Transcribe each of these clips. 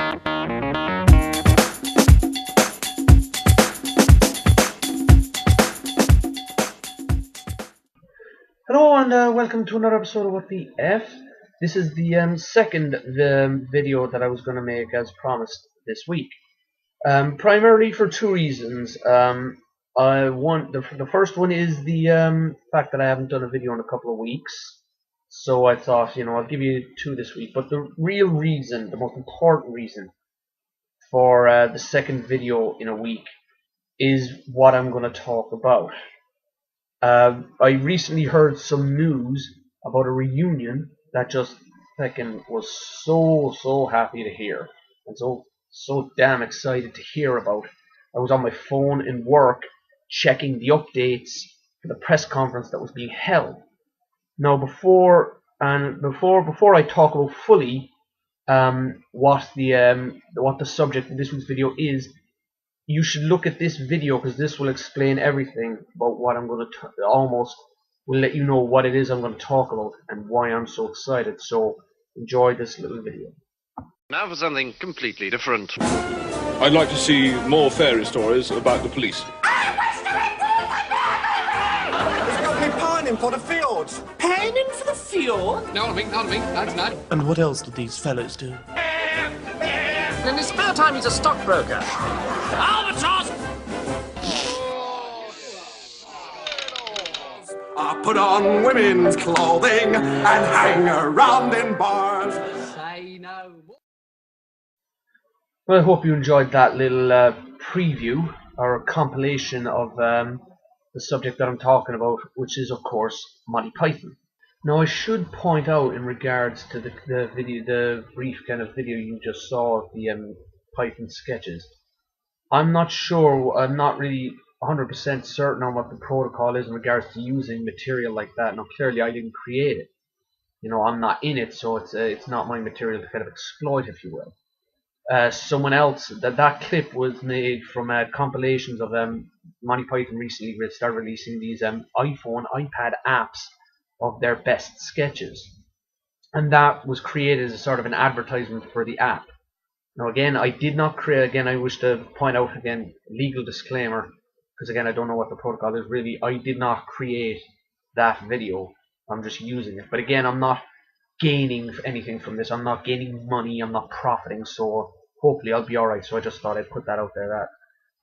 Hello and welcome to another episode of What the F. This is the second video that I was going to make as promised this week. Primarily for two reasons. The first one is the fact that I haven't done a video in a couple of weeks. So I thought, I'll give you two this week. But the real reason, the most important reason for the second video in a week is what I'm going to talk about. I recently heard some news about a reunion that just was so happy to hear, and so damn excited to hear about. I was on my phone in work checking the updates for the press conference that was being held. Now before I talk about fully what the subject of this week's video is, you should look at this video because this will explain everything about what I'm going to will let you know what it is I'm going to talk about and why I'm so excited. So enjoy this little video. Now for something completely different. I'd like to see more fairy stories about the police. It's got me pining for the fjords. Pining for the fjord? Not me, that's not. And what else do these fellows do? In his spare time, he's a stockbroker. Albatross! I put on women's clothing and hang around in bars. Say no more. Well, I hope you enjoyed that little preview or compilation of the subject that I'm talking about, which is of course Monty Python. Now I should point out in regards to the brief kind of video you just saw of the Python sketches, I'm not really 100% certain on what the protocol is in regards to using material like that. Now clearly I didn't create it. I'm not in it, so it's not my material to kind of exploit, if you will. Someone else, that clip was made from compilations of Monty Python recently started releasing these iPhone, iPad apps of their best sketches, and that was created as a sort of an advertisement for the app. Now again, I did not create, again I wish to point out again, legal disclaimer, because again I don't know what the protocol is really. I did not create that video, I'm just using it. But again, I'm not gaining anything from this, I'm not gaining money, I'm not profiting, so hopefully I'll be alright. So I just thought I'd put that out there,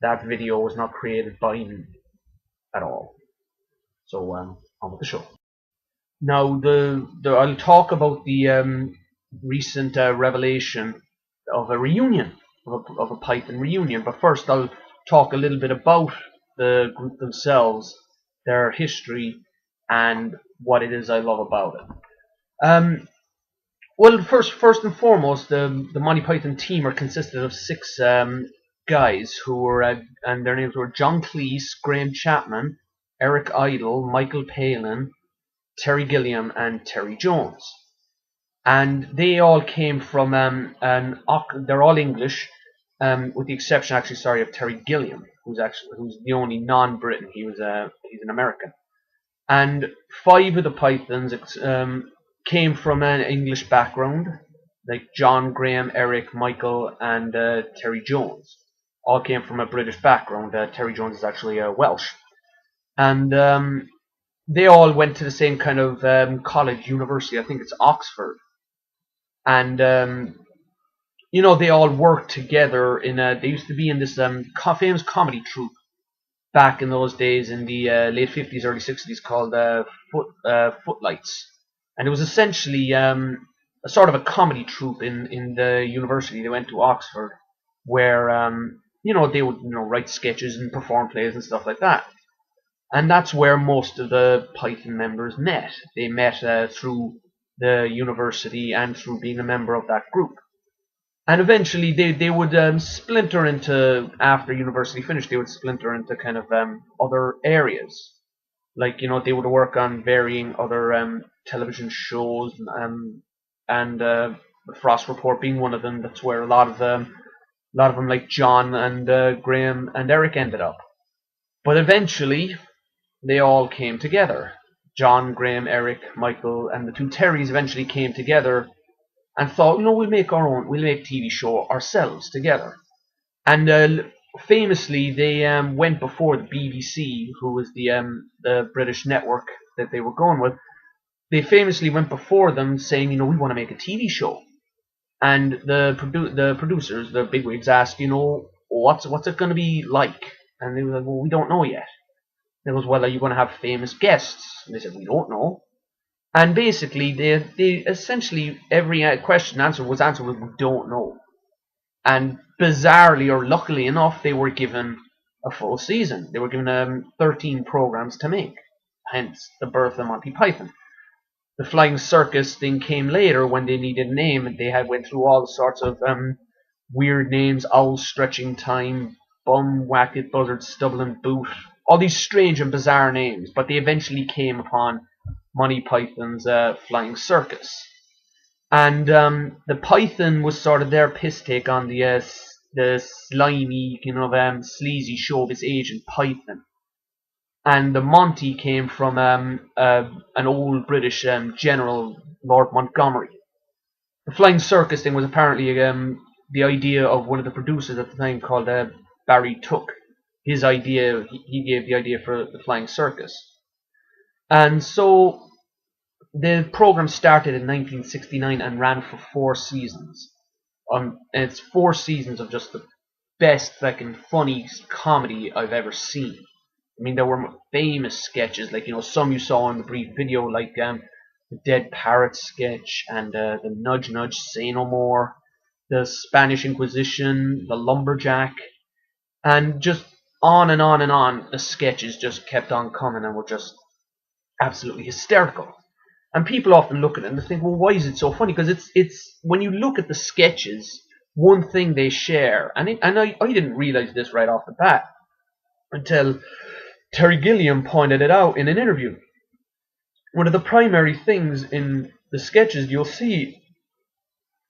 that video was not created by me at all. So on with the show. Now, I'll talk about the recent revelation of a reunion, of a Python reunion. But first, I'll talk a little bit about the group themselves, their history, and what it is I love about it. Well, first and foremost, the Monty Python team are consisted of 6 guys who were, and their names were John Cleese, Graham Chapman, Eric Idle, Michael Palin, Terry Gilliam, and Terry Jones, and they all came from they're all English, with the exception, actually, sorry, of Terry Gilliam, who's the only non-Briton. He's an American, and 5 of the Pythons came from an English background, like John, Graham, Eric, Michael, and Terry Jones. All came from a British background. Terry Jones is actually Welsh, and they all went to the same kind of college, university. I think it's Oxford. And, they all worked together they used to be in this famous comedy troupe back in those days in the late 50s, early 60s called Footlights. And it was essentially a sort of a comedy troupe in the university. They went to Oxford where, they would, write sketches and perform plays and stuff like that. And that's where most of the Python members met. They met through the university and through being a member of that group. And eventually they would splinter into, after university finished, they would splinter into kind of other areas. Like, they would work on varying other television shows, and the Frost Report being one of them. That's where a lot of them, like John and Graham and Eric, ended up. But eventually they all came together. John, Graham, Eric, Michael, and the 2 Terrys eventually came together and thought, we'll make TV show ourselves together. And famously, they went before the BBC, who was the British network that they were going with. They famously went before them saying, we want to make a TV show. And the producers, the bigwigs, asked, what's it going to be like? And they were like, well, we don't know yet. They goes, well, are you going to have famous guests? And they said, we don't know. And basically, they essentially every question answered with we don't know. And bizarrely or luckily enough, they were given a full season. They were given 13 programs to make. Hence the birth of Monty Python. The Flying Circus thing came later when they needed a name, and they went through all sorts of weird names: Owl Stretching Time, Bum Wacket Buzzard Stubble and Boot, all these strange and bizarre names. But they eventually came upon Monty Python's Flying Circus, and the Python was sort of their piss take on the slimy, sleazy showbiz agent Python. And the Monty came from an old British general, Lord Montgomery. The Flying Circus thing was apparently the idea of one of the producers at the time called Barry Took. His idea, he gave the idea for the Flying Circus. And so the program started in 1969 and ran for 4 seasons. And it's 4 seasons of just the best fucking funny comedy I've ever seen. I mean, there were famous sketches, like, some you saw in the brief video, like the Dead Parrot sketch, and the Nudge Nudge Say No More, the Spanish Inquisition, the Lumberjack, and just on and on and on. The sketches just kept on coming and were just absolutely hysterical. And people often look at it and they think, well, why is it so funny? Because it's when you look at the sketches, one thing they share, and I didn't realize this right off the bat until Terry Gilliam pointed it out in an interview. One of the primary things in the sketches you'll see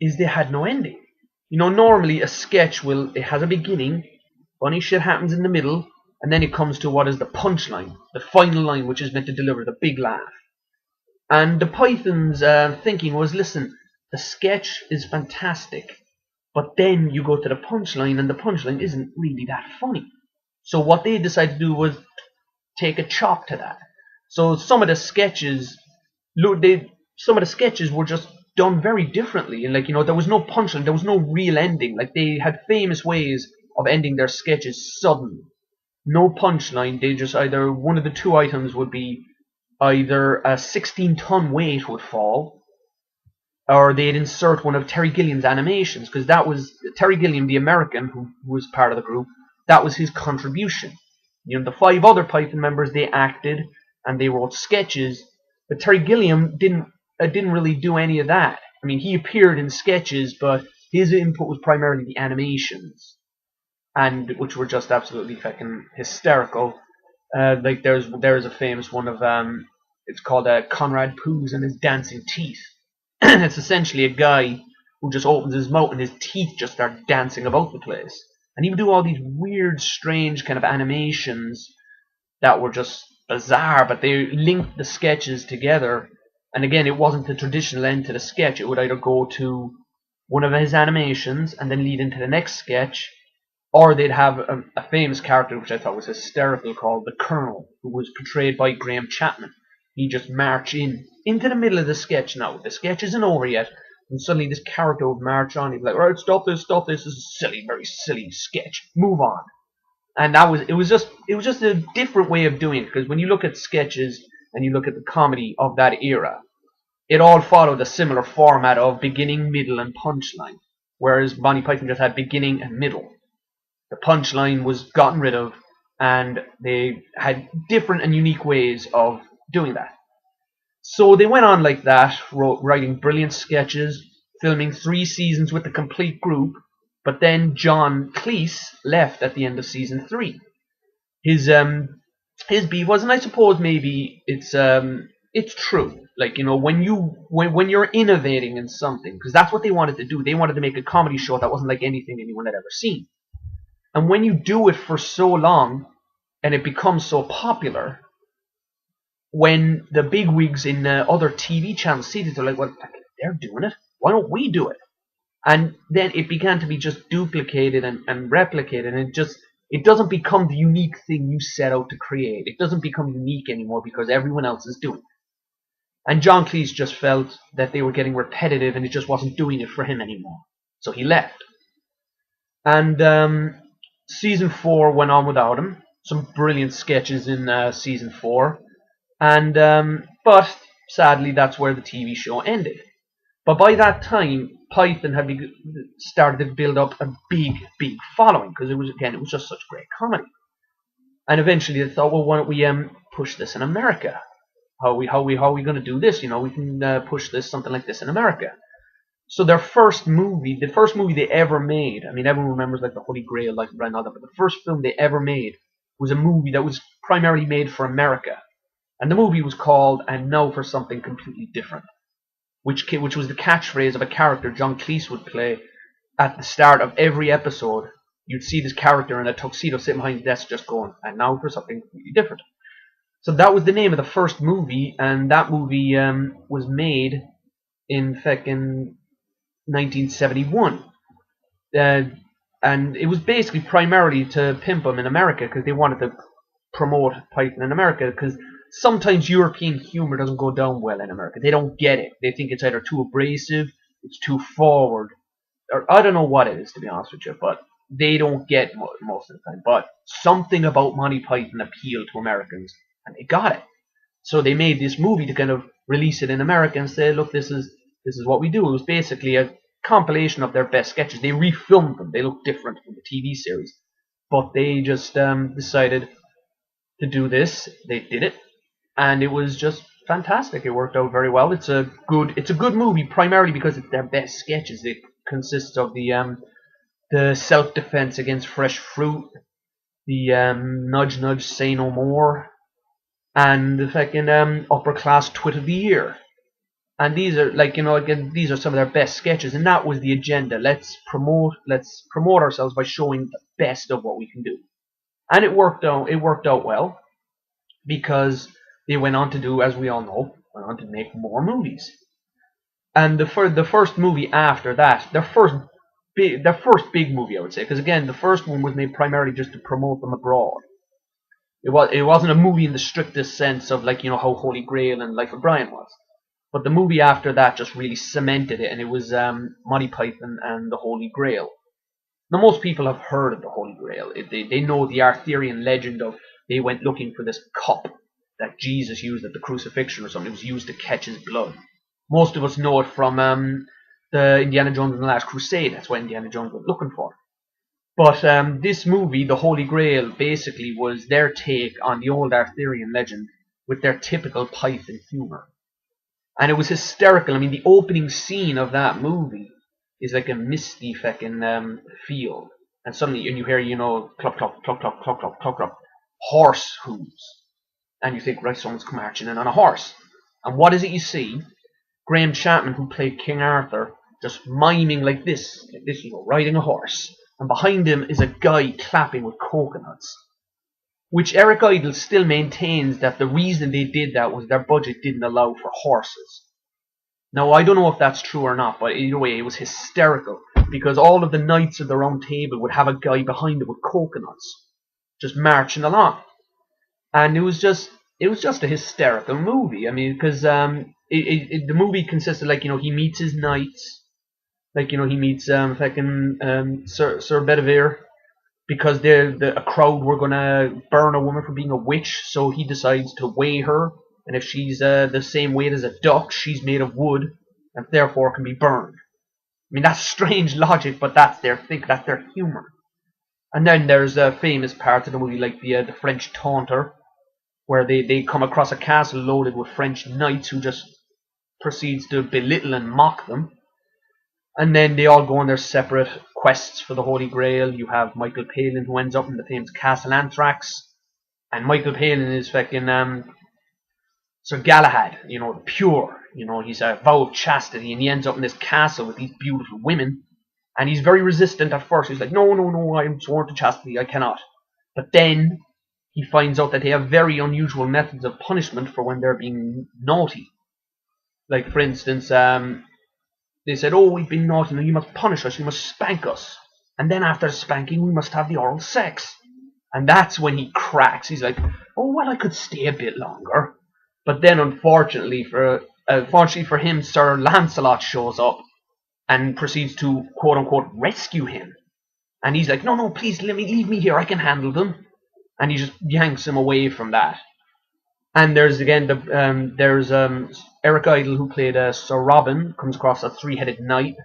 is they had no ending. Normally a sketch it has a beginning, funny shit happens in the middle, and then it comes to what is the punchline, the final line, which is meant to deliver the big laugh. And the Python's thinking was, listen, the sketch is fantastic, but then you go to the punchline, and the punchline isn't really that funny. So what they decided to do was take a chop to that. So some of the sketches were just done very differently, and there was no punchline, there was no real ending. Like, they had famous ways of ending their sketches suddenly. No punchline. They just either one of the two items would be either a 16-ton weight would fall, or they'd insert one of Terry Gilliam's animations, because that was Terry Gilliam, the American who was part of the group. That was his contribution. The 5 other Python members, they acted and they wrote sketches, but Terry Gilliam didn't really do any of that. I mean, he appeared in sketches, but his input was primarily the animations, and which were just absolutely fucking hysterical. Like there's a famous one of it's called Conrad Poos and His Dancing Teeth. It's essentially a guy who just opens his mouth and his teeth just start dancing about the place. And he would do all these weird, strange kind of animations that were just bizarre, but they linked the sketches together. And again, it wasn't the traditional end to the sketch. It would either go to one of his animations and then lead into the next sketch, or they'd have a famous character, which I thought was hysterical, called the Colonel, who was portrayed by Graham Chapman. He'd just march into the middle of the sketch now. The sketch isn't over yet. And suddenly this character would march on. He'd be like, right, stop this, this is a silly, very silly sketch. Move on. And it was just a different way of doing it, because when you look at sketches and you look at the comedy of that era, it all followed a similar format of beginning, middle, and punchline. Whereas Monty Python just had beginning and middle. The punchline was gotten rid of, and they had different and unique ways of doing that. So they went on like that, writing brilliant sketches, filming 3 seasons with the complete group, but then John Cleese left at the end of season 3. His beef was, and I suppose maybe it's true. Like, when you're innovating in something, because that's what they wanted to do. They wanted to make a comedy show that wasn't like anything anyone had ever seen. And when you do it for so long, and it becomes so popular, when the bigwigs in other TV channels see it, they're like, well, they're doing it. Why don't we do it? And then it began to be just duplicated and replicated, and it doesn't become the unique thing you set out to create. It doesn't become unique anymore because everyone else is doing it. And John Cleese just felt that they were getting repetitive and it just wasn't doing it for him anymore. So he left. And season 4 went on without him. Some brilliant sketches in season 4. But sadly, that's where the TV show ended. But by that time, Python had started to build up a big following because it was just such great comedy. And eventually they thought, well, why don't we push this in America? How are we going to do this? We can push something like this in America. So the first movie they ever made, I mean, everyone remembers like the Holy Grail, like Brian all that, but the first film they ever made was a movie that was primarily made for America. And the movie was called And Now for Something Completely Different, which was the catchphrase of a character John Cleese would play at the start of every episode. You'd see this character in a tuxedo sitting behind the desk just going, and now for something completely different. So that was the name of the first movie, and that movie was made in 1971. And it was basically primarily to pimp him in America because they wanted to promote Python in America, because sometimes European humor doesn't go down well in America. They don't get it. They think it's either too abrasive, it's too forward, or I don't know what it is, to be honest with you, but they don't get most of the time. But something about Monty Python appealed to Americans, and they got it. So they made this movie to kind of release it in America and say, look, this is what we do. It was basically a compilation of their best sketches. They refilmed them. They look different from the TV series. But they just decided to do this. They did it. And it was just fantastic. It worked out very well. It's a good movie, primarily because it's their best sketches. It consists of the self-defense against fresh fruit, the nudge nudge say no more, and the upper class twit of the year. And these are again, these are some of their best sketches, and that was the agenda. Let's promote ourselves by showing the best of what we can do. And it worked out well, because they went on to do, as we all know, went on to make more movies. And the first movie after that, their first big movie, I would say, because again, the first one was made primarily just to promote them abroad. It wasn't a movie in the strictest sense of how Holy Grail and Life of Brian was. But the movie after that just really cemented it, and it was Monty Python and the Holy Grail. Now, most people have heard of the Holy Grail. They know the Arthurian legend of they went looking for this cup that Jesus used at the crucifixion or something. It was used to catch his blood. Most of us know it from the Indiana Jones and the Last Crusade. That's what Indiana Jones was looking for. But this movie, The Holy Grail, basically was their take on the old Arthurian legend with their typical Python humor. And it was hysterical. I mean, the opening scene of that movie is like a misty field. And suddenly you hear, clop, clop, clop, clop, clop, clop, clop, clop, horse hooves. And you think, right, someone's come marching in on a horse. And what is it you see? Graham Chapman, who played King Arthur, just miming like this, riding a horse. And behind him is a guy clapping with coconuts. Which Eric Idle still maintains that the reason they did that was their budget didn't allow for horses. Now, I don't know if that's true or not, but either way, it was hysterical, because all of the knights of the Round Table would have a guy behind them with coconuts, just marching along. And it was just a hysterical movie. I mean, because the movie consists of, he meets his knights, he meets Sir Bedivere, because a crowd were going to burn a woman for being a witch, so he decides to weigh her, and if she's the same weight as a duck, she's made of wood, and therefore can be burned. I mean, that's strange logic, but that's their humor. And then there's famous parts of the movie, like the French Taunter, where they come across a castle loaded with French knights who just proceeds to belittle and mock them. And then they all go on their separate quests for the Holy Grail. You have Michael Palin, who ends up in the famous Castle Anthrax. And Michael Palin is Sir Galahad, the pure. He's a vow of chastity, and he ends up in this castle with these beautiful women. And he's very resistant at first. He's like, no, I am sworn to chastity, I cannot. But then he finds out that they have very unusual methods of punishment for when they're being naughty. Like, for instance, they said, "Oh, we've been naughty, you must punish us, you must spank us. And then after spanking, we must have the oral sex." And that's when he cracks. He's like, "Oh, well, I could stay a bit longer." But then, unfortunately for him, Sir Lancelot shows up and proceeds to, quote-unquote, rescue him. And he's like, "No, no, please, leave me here, I can handle them." And he just yanks him away from that. And there's again Eric Idle, who played Sir Robin, comes across a three-headed knight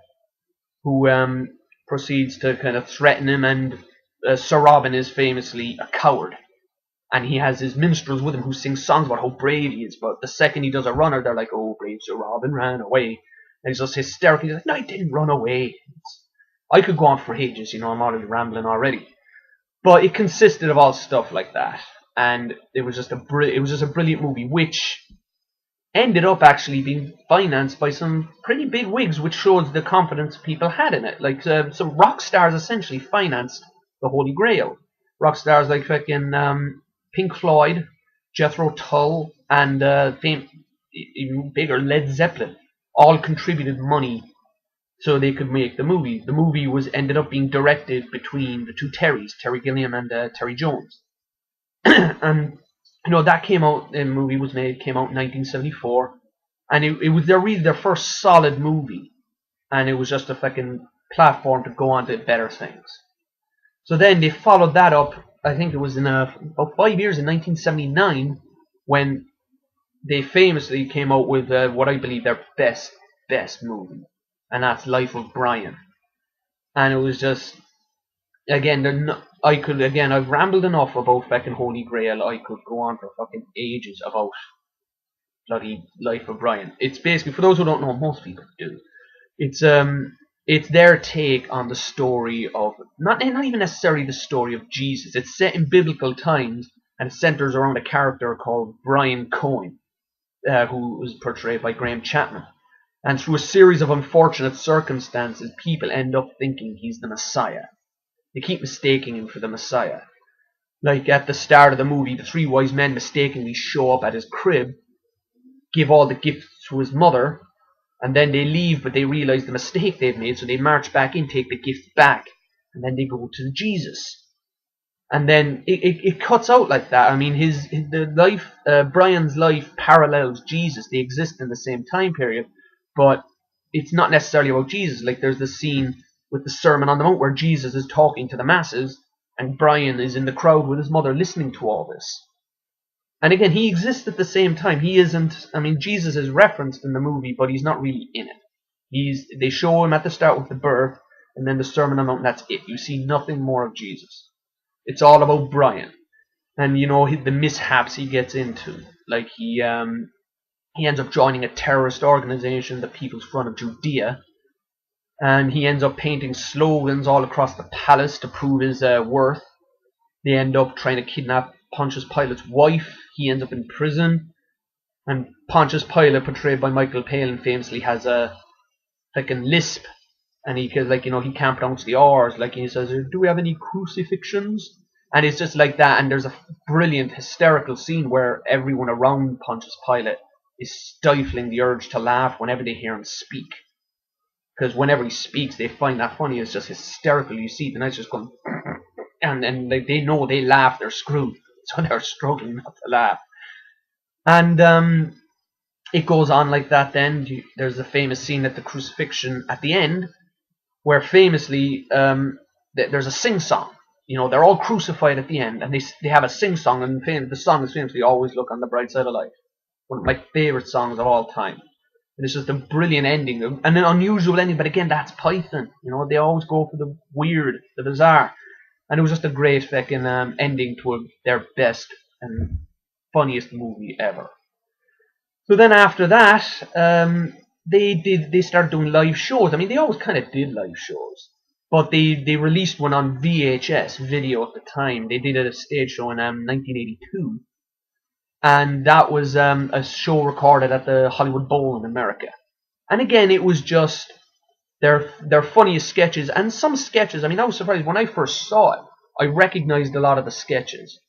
who proceeds to kind of threaten him. And Sir Robin is famously a coward, and he has his minstrels with him who sing songs about how brave he is. But the second he does a runner, they're like, "Oh, brave Sir Robin ran away," and he's just hysterical. He's like, "No, I didn't run away." I could go on for ages, I'm already rambling already. But it consisted of all stuff like that, and it was just a brilliant movie, which ended up actually being financed by some pretty big wigs, which shows the confidence people had in it. Like some rock stars essentially financed the Holy Grail. Rock stars like fucking Pink Floyd, Jethro Tull, and even bigger Led Zeppelin all contributed money so they could make the movie. The movie ended up being directed between the two Terrys, Terry Gilliam and Terry Jones. And that came out. The movie came out in 1974, and it was really their first solid movie, and it was just a fucking platform to go on to better things. So then they followed that up. I think it was in about 5 years, in 1979, when they famously came out with what I believe their best movie, and that's Life of Brian. And it was just, again, I've rambled enough about fucking Holy Grail. I could go on for fucking ages about bloody Life of Brian. It's basically, for those who don't know, most people do. It's their take on the story of, not even necessarily the story of Jesus. It's set in biblical times, and it centers around a character called Brian Cohen, who was portrayed by Graham Chapman. And through a series of unfortunate circumstances, people end up thinking he's the Messiah. They keep mistaking him for the Messiah. Like at the start of the movie, the three wise men mistakenly show up at his crib, give all the gifts to his mother, and then they leave, but they realize the mistake they've made, so they march back in, take the gifts back, and then they go to Jesus. And then it cuts out like that. I mean, Brian's life parallels Jesus. They exist in the same time period, but it's not necessarily about Jesus. Like there's the scene with the Sermon on the Mount where Jesus is talking to the masses, and Brian is in the crowd with his mother listening to all this. And again, he exists at the same time. He isn't, Jesus is referenced in the movie, but he's not really in it. They show him at the start with the birth, and then the Sermon on the Mount, and that's it. You see nothing more of Jesus. It's all about Brian. And, the mishaps he gets into. Like, he ends up joining a terrorist organization, the People's Front of Judea, and he ends up painting slogans all across the palace to prove his worth. They end up trying to kidnap Pontius Pilate's wife. He ends up in prison, and Pontius Pilate, portrayed by Michael Palin, famously has a lisp, and he can't pronounce the R's. Like he says, "Do we have any crucifixions?" And it's just like that. And there's a brilliant hysterical scene where everyone around Pontius Pilate is stifling the urge to laugh whenever they hear him speak, because whenever he speaks, they find that funny. It's just hysterical. You see the knights just going, and they know they laugh, they're screwed. So they're struggling not to laugh. And it goes on like that then. There's a famous scene at the crucifixion at the end, where famously there's a sing-song. They're all crucified at the end, and they have a sing-song, and the song is famously "Always Look on the Bright Side of Life." One of my favourite songs of all time. And it's just a brilliant ending, and an unusual ending, but again, that's Python. They always go for the weird, the bizarre. And it was just a great fucking ending to their best and funniest movie ever. So then after that, they started doing live shows. They always kind of did live shows, but they released one on VHS video at the time. They did a stage show in 1982, and that was a show recorded at the Hollywood Bowl in America. And again, it was just their funniest sketches, and some sketches, I was surprised when I first saw it. I recognized a lot of the sketches,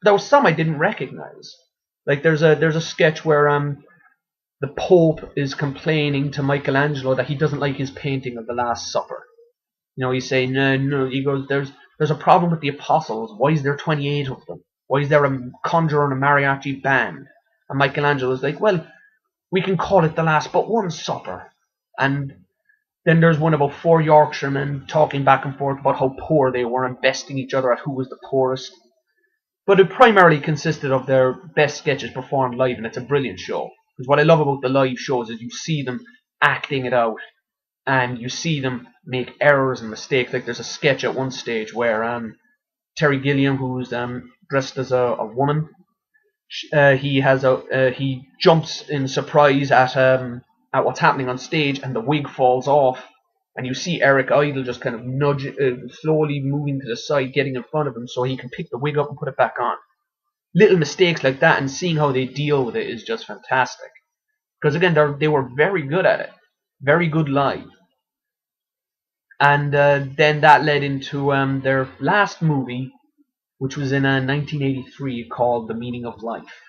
but there was some I didn't recognize. Like there's a sketch where the Pope is complaining to Michelangelo that he doesn't like his painting of the Last Supper. He's saying, no, he goes, there's a problem with the apostles. Why is there 28 of them? Why is there a conjurer and a mariachi band? And Michelangelo's like, well, we can call it the last but one supper. And then there's one about 4 Yorkshiremen talking back and forth about how poor they were and besting each other at who was the poorest. But it primarily consisted of their best sketches performed live, and it's a brilliant show. Because what I love about the live shows is you see them acting it out, and you see them make errors and mistakes. Like there's a sketch at one stage where Terry Gilliam, who's dressed as a woman, he jumps in surprise at what's happening on stage, and the wig falls off, and you see Eric Idle just kind of slowly moving to the side, getting in front of him so he can pick the wig up and put it back on. Little mistakes like that, and seeing how they deal with it is just fantastic. Because again, they were very good at it, very good live. And then that led into their last movie, which was in 1983, called The Meaning of Life.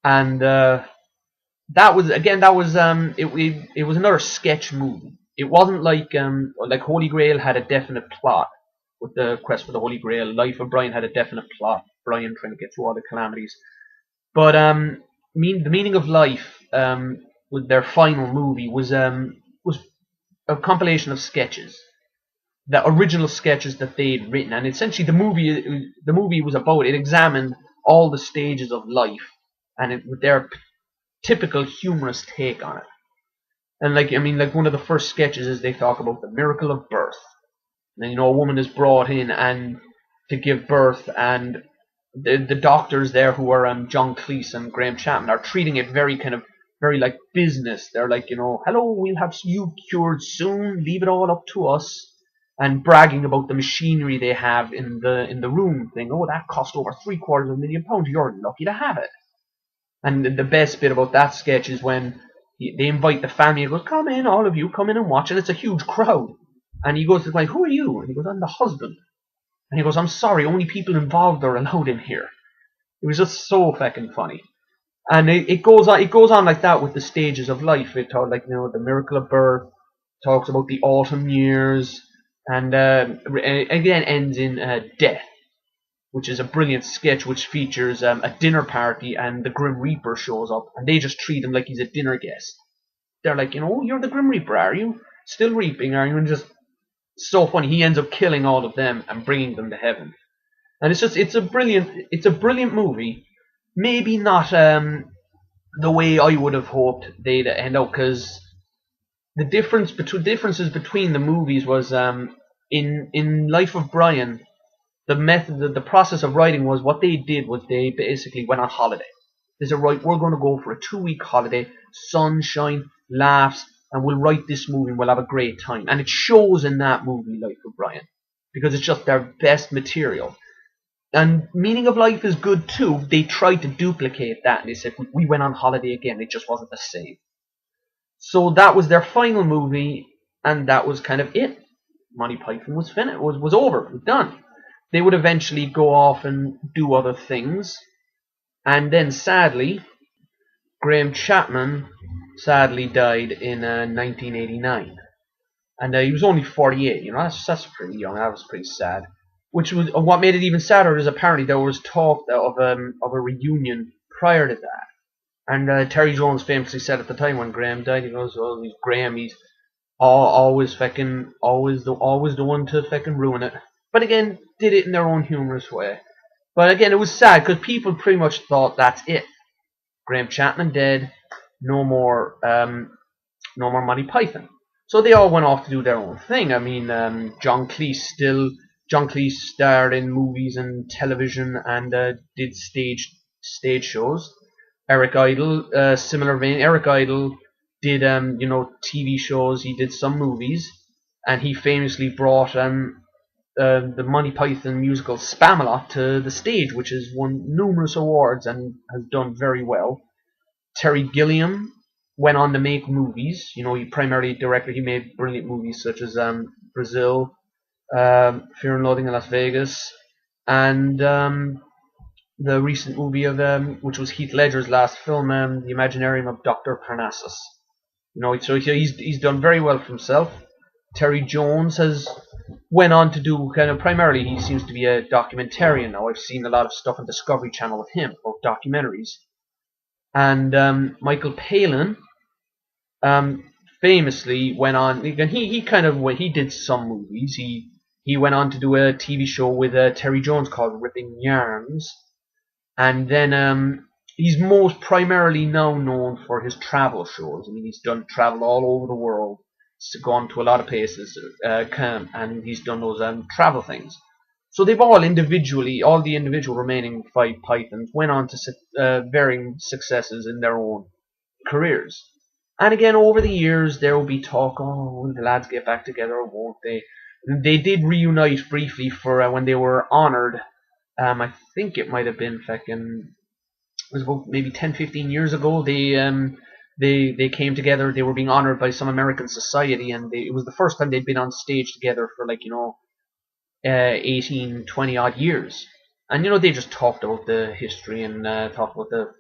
And that was it was another sketch movie. It wasn't like Holy Grail had a definite plot with the quest for the Holy Grail. Life of Brian had a definite plot. Brian trying to get through all the calamities. But The Meaning of Life, with their final movie, was a compilation of sketches, the original sketches that they'd written, and essentially the movie was about it examined all the stages of life, and with their typical humorous take on it. And like one of the first sketches is they talk about the miracle of birth. And a woman is brought in and to give birth, and the doctors there, who are John Cleese and Graham Chapman, are treating it very like business. They're like, hello, we'll have you cured soon, leave it all up to us, and bragging about the machinery they have in the room, saying, oh, that cost over £750,000, you're lucky to have it. And the best bit about that sketch is when they invite the family. He goes, come in, all of you, come in and watch. And it's a huge crowd. And he goes to the guy, who are you? And he goes, I'm the husband. And he goes, I'm sorry, only people involved are allowed in here. It was just so fucking funny. And it goes on like that with the stages of life. It talks the miracle of birth, talks about the autumn years, and again ends in death, which is a brilliant sketch which features a dinner party, and the Grim Reaper shows up, and they just treat him like he's a dinner guest. They're like, you're the Grim Reaper, are you? Still reaping, are you? And just so funny. He ends up killing all of them and bringing them to heaven. And it's a brilliant movie. Maybe not the way I would have hoped they'd end up, because the differences between the movies was in Life of Brian. The process of writing was, what they did was they basically went on holiday. They said, right, we're going to go for a 2-week holiday, sunshine, laughs, and we'll write this movie and we'll have a great time. And it shows in that movie, Life of Brian, because it's just their best material. And Meaning of Life is good too. They tried to duplicate that, and they said, we went on holiday again, it just wasn't the same. So that was their final movie, and that was kind of it. Monty Python was finished, was over, was done. They would eventually go off and do other things. And then sadly, Graham Chapman sadly died in 1989. And he was only 48, that's pretty young. That was pretty sad. Which was what made it even sadder is apparently there was talk of a reunion prior to that. And Terry Jones famously said at the time when Graham died, he goes, "Well, he's Graham. He's always the one to fucking ruin it." But again, did it in their own humorous way. But again, it was sad because people pretty much thought that's it. Graham Chapman dead. No more Monty Python. So they all went off to do their own thing. I mean, John Cleese starred in movies and television and did stage shows. Eric Idle, similar vein. Eric Idle did TV shows. He did some movies, and he famously brought the Monty Python musical Spamalot to the stage, which has won numerous awards and has done very well. Terry Gilliam went on to make movies. He primarily directed. He made brilliant movies such as Brazil, Fear and Loathing in Las Vegas, and the recent movie of which was Heath Ledger's last film, The Imaginarium of Dr. Parnassus. So he's done very well for himself. Terry Jones has went on to do kind of primarily he seems to be a documentarian now. I've seen a lot of stuff on Discovery Channel with him about documentaries. And Michael Palin famously went on. Again, he did some movies. He went on to do a TV show with Terry Jones called Ripping Yarns, and then he's most primarily now known for his travel shows. I mean, he's done travel all over the world, gone to a lot of places, and he's done those travel things. So they've all the individual remaining 5 Pythons went on to varying successes in their own careers. And again, over the years, there will be talk, will the lads get back together or won't they? They did reunite briefly for when they were honoured. I think it might have been it was about maybe 10-15 years ago. They came together. They were being honoured by some American society, and it was the first time they'd been on stage together for 18, 20 odd years. And they just talked about the history and talked about the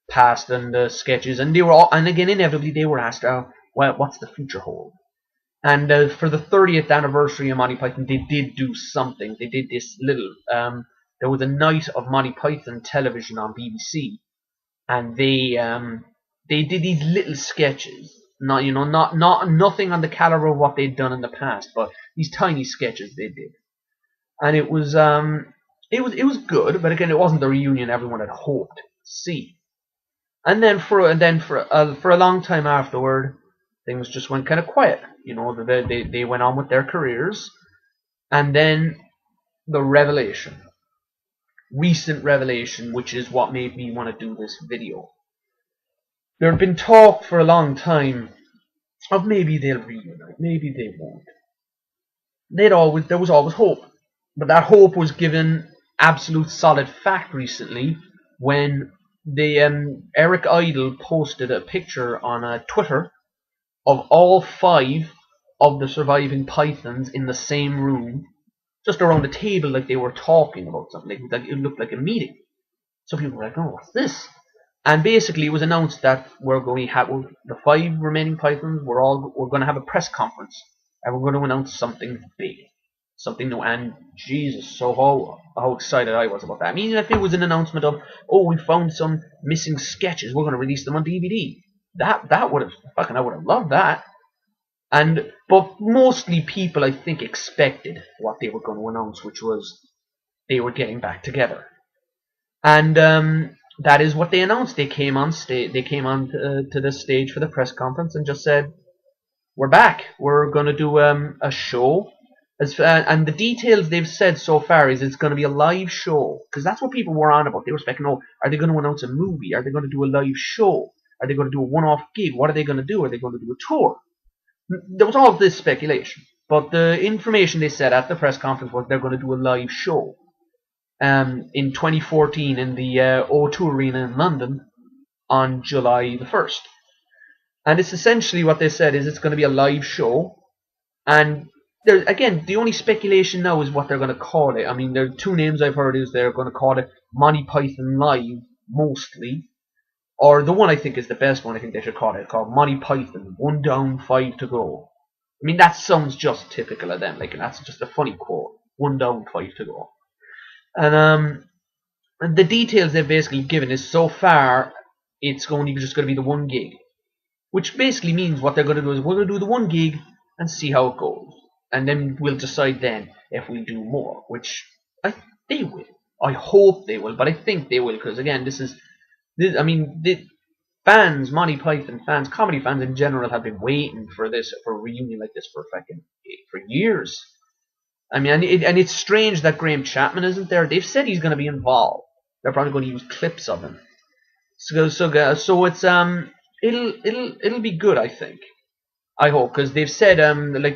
past and the sketches, and they were all, and again inevitably they were asked, well, what's the future hold? And for the 30th anniversary of Monty Python, they did do something. They did this little. There was a night of Monty Python television on BBC, and they did these little sketches. Nothing on the caliber of what they'd done in the past, but these tiny sketches they did, and it was good. But again, it wasn't the reunion everyone had hoped to see. And then for a long time afterward, things just went kind of quiet. They went on with their careers, and then the recent revelation, which is what made me want to do this video. There had been talk for a long time of maybe they'll reunite, maybe they won't. There was always hope, but that hope was given absolute solid fact recently when Eric Idle posted a picture on Twitter of all 5 of the surviving Pythons in the same room, just around a table, like they were talking about something. Like it looked like a meeting. So people were like, "Oh, what's this?" And basically, it was announced that the 5 remaining Pythons we're going to have a press conference, and we're going to announce something big, something new. And Jesus, so how excited I was about that. I mean, if it was an announcement of, we found some missing sketches, we're going to release them on DVD. That would have I would have loved that. But mostly people, I think, expected what they were going to announce, which was they were getting back together. And that is what they announced. They came on to the stage for the press conference and just said, "We're back. We're going to do a show." And the details they've said so far is it's going to be a live show, because that's what people were on about. They were expecting, are they going to announce a movie? Are they going to do a live show? Are they going to do a one-off gig? What are they going to do? Are they going to do a tour? There was all this speculation, but the information they said at the press conference was they're going to do a live show in 2014 in the O2 Arena in London on July the 1st. And it's essentially what they said is it's going to be a live show, and again, the only speculation now is what they're going to call it. I mean, there are 2 names I've heard is they're going to call it Monty Python Live, mostly. Or the one I think is the best one, I think they should call it, called Monty Python, 1 down, 5 to go. I mean, that sounds just typical of them, and that's just a funny quote. 1 down, 5 to go. And the details they've basically given is, so far, it's just going to be the 1 gig. Which basically means what they're going to do is we're going to do the 1 gig and see how it goes. And then we'll decide then if we do more, which they will. I hope they will, but I think they will, because again, the fans, Monty Python fans, comedy fans in general, have been waiting for a reunion like this for years. I mean, and it's strange that Graham Chapman isn't there. They've said he's going to be involved. They're probably going to use clips of him. So it's it'll be good, I think. I hope, because they've said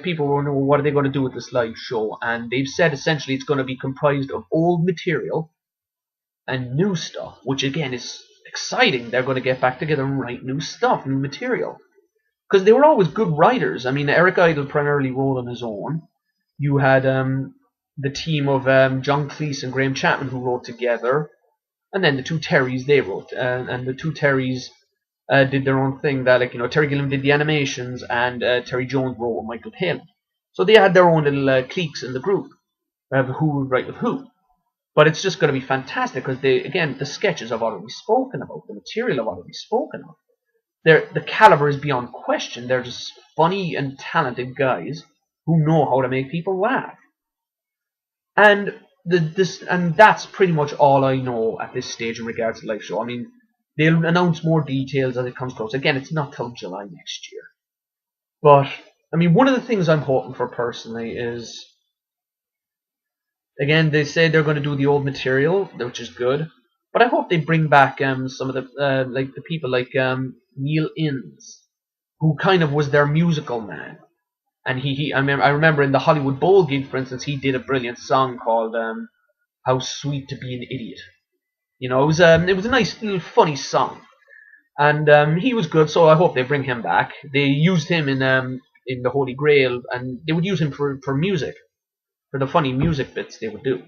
people want to know what are they going to do with this live show, and they've said essentially it's going to be comprised of old material and new stuff, which again is exciting. They're going to get back together and write new stuff, new material, because they were always good writers. I mean, Eric Idle primarily wrote on his own. You had the team of John Cleese and Graham Chapman who wrote together. And then the two Terrys, they wrote, and the two Terrys did their own thing. That, like, you know, Terry Gilliam did the animations, and Terry Jones wrote with Michael Palin. So they had their own little cliques in the group, who would write with who. But it's just going to be fantastic because the sketches I've already spoken about, the material I've already spoken of. The caliber is beyond question. They're just funny and talented guys who know how to make people laugh. And that's pretty much all I know at this stage in regards to the live show. I mean, they'll announce more details as it comes close. Again, it's not till July next year. But I mean, one of the things I'm hoping for personally is, again, they say they're going to do the old material, which is good. But I hope they bring back some of the people like Neil Innes, who kind of was their musical man. And I remember in the Hollywood Bowl gig, for instance, he did a brilliant song called "How Sweet to Be an Idiot." You know, it was a nice little funny song, and he was good. So I hope they bring him back. They used him in the Holy Grail, and they would use him for music, for the funny music bits they would do.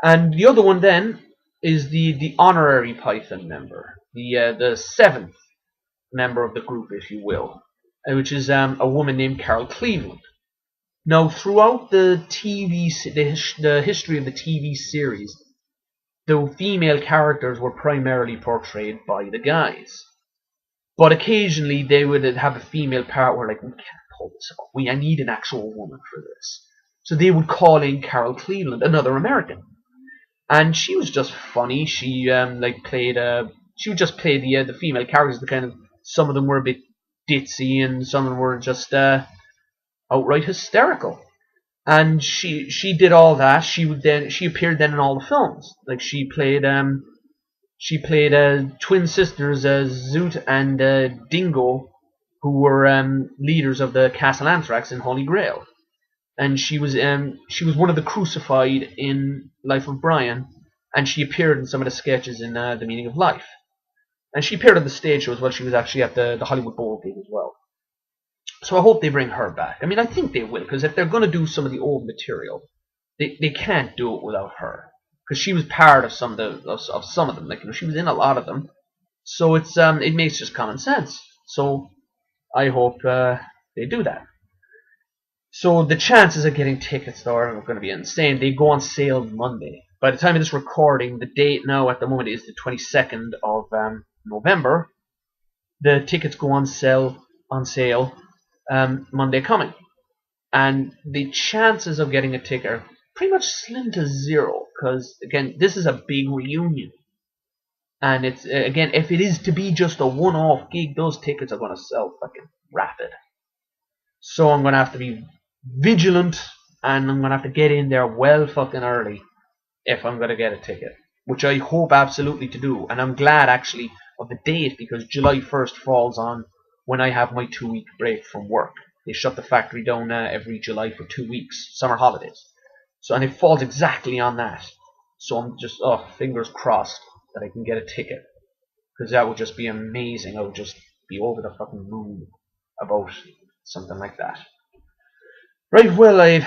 And the other one then is the honorary Python member, the seventh member of the group, if you will, which is a woman named Carol Cleveland. Now, throughout the history of the TV series, the female characters were primarily portrayed by the guys. But occasionally they would have a female part where, like, we can't pull this off. I need an actual woman for this. So they would call in Carol Cleveland, another American. And she was just funny. She she would just play the female characters. The kind of, some of them were a bit ditzy, and some of them were just outright hysterical. And she did all that. She appeared then in all the films. Like, she played twin sisters, Zoot and Dingo, who were leaders of the Castle Anthrax in Holy Grail. And she was one of the crucified in Life of Brian, and she appeared in some of the sketches in The Meaning of Life. And she appeared on the stage show as well. She was actually at the Hollywood Bowl gig as well. So I hope they bring her back. I mean, I think they will, because if they're going to do some of the old material, they can't do it without her, because she was part of some of them. Like, you know, she was in a lot of them. So it makes just common sense. So I hope they do that. So the chances of getting tickets, though, are going to be insane. They go on sale Monday. By the time of this recording, the date now at the moment is the 22nd of November. The tickets go on sale Monday coming. And the chances of getting a ticket are pretty much slim to zero, because, again, this is a big reunion. And it's, again, if it is to be just a one-off gig, those tickets are going to sell fucking rapid. So I'm going to have to be vigilant, and I'm going to have to get in there well fucking early if I'm going to get a ticket, which I hope absolutely to do. And I'm glad, actually, of the date, because July 1st falls on when I have my 2-week break from work. They shut the factory down every July for 2 weeks, summer holidays. So, and it falls exactly on that. So I'm just, fingers crossed that I can get a ticket, because that would just be amazing. I would just be over the fucking moon about something like that. Right, well, I've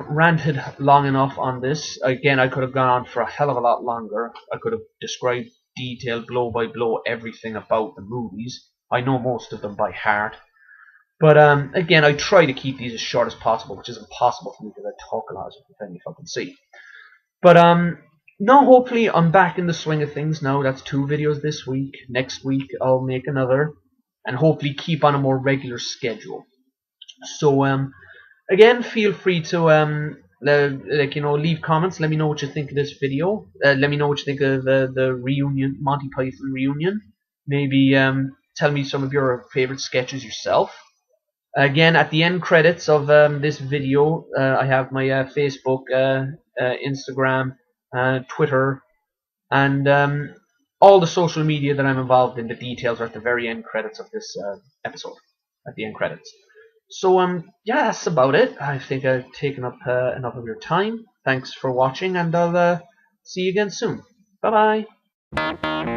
ranted long enough on this. Again, I could have gone on for a hell of a lot longer. I could have described detail, blow by blow, everything about the movies. I know most of them by heart. But again, I try to keep these as short as possible, which is impossible for me because I talk a lot, as you can fucking see. But no, hopefully I'm back in the swing of things now. That's 2 videos this week. Next week I'll make another, and hopefully keep on a more regular schedule. So again, feel free to leave comments. Let me know what you think of this video. Let me know what you think of the reunion, Monty Python reunion. Maybe tell me some of your favorite sketches yourself. Again, at the end credits of this video, I have my Facebook, Instagram, Twitter, and all the social media that I'm involved in. The details are at the very end credits of this episode, at the end credits. So yeah, that's about it. I think I've taken up enough of your time. Thanks for watching, and I'll see you again soon. Bye bye.